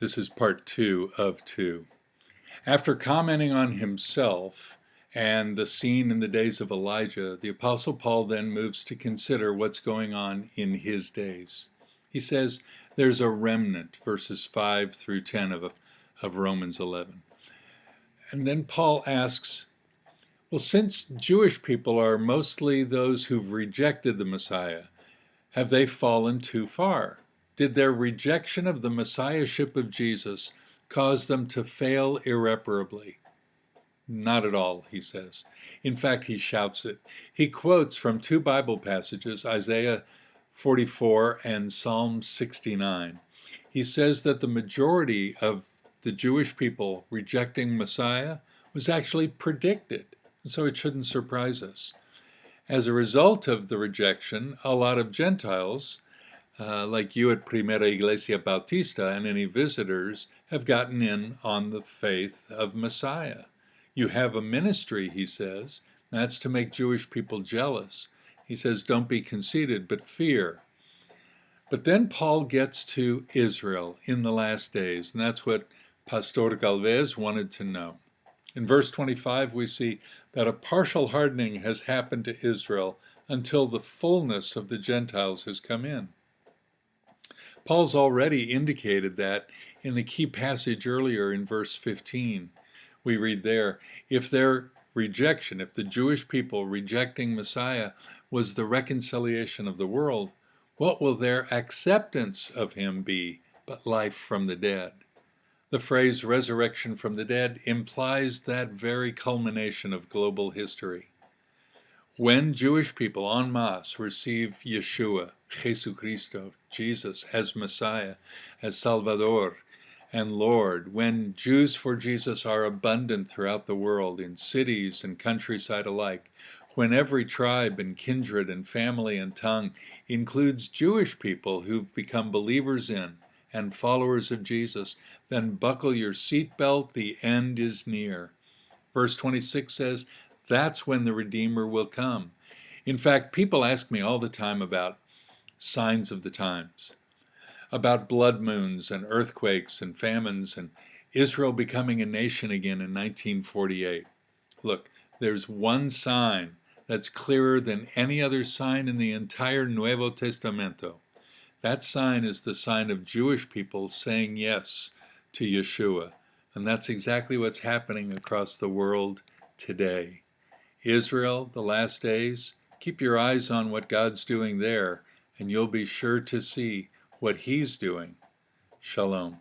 This is part 2 of 2. After commenting on himself and the scene in the days of Elijah, the Apostle Paul then moves to consider what's going on in his days. He says there's a remnant, verses 5 through 10 of Romans 11. And then Paul asks, well, since Jewish people are mostly those who've rejected the Messiah, have they fallen too far? Did their rejection of the messiahship of Jesus cause them to fail irreparably? Not at all, he says. In fact, he shouts it. He quotes from two Bible passages, Isaiah 44 and Psalm 69. He says that the majority of the Jewish people rejecting Messiah was actually predicted, so it shouldn't surprise us. As a result of the rejection, a lot of Gentiles, like you at Primera Iglesia Bautista and any visitors, have gotten in on the faith of Messiah. You have a ministry, he says, that's to make Jewish people jealous. He says, don't be conceited, but fear. But then Paul gets to Israel in the last days, and that's what Pastor Galvez wanted to know. In verse 25, we see that a partial hardening has happened to Israel until the fullness of the Gentiles has come in. Paul's already indicated that in the key passage earlier in verse 15. We read there, if their rejection, if the Jewish people rejecting Messiah was the reconciliation of the world, what will their acceptance of him be but life from the dead? The phrase resurrection from the dead implies that very culmination of global history. When Jewish people en masse receive Yeshua, Jesucristo, Jesus, as Messiah, as Salvador and Lord, when Jews for Jesus are abundant throughout the world in cities and countryside alike, when every tribe and kindred and family and tongue includes Jewish people who've become believers in and followers of Jesus, then buckle your seatbelt, the end is near. Verse 26 says, that's when the Redeemer will come. In fact, people ask me all the time about signs of the times, about blood moons and earthquakes and famines and Israel becoming a nation again in 1948. Look, there's one sign that's clearer than any other sign in the entire Nuevo Testamento. That sign is the sign of Jewish people saying yes to Yeshua. And that's exactly what's happening across the world today. Israel, the last days, keep your eyes on what God's doing there, and you'll be sure to see what He's doing. Shalom.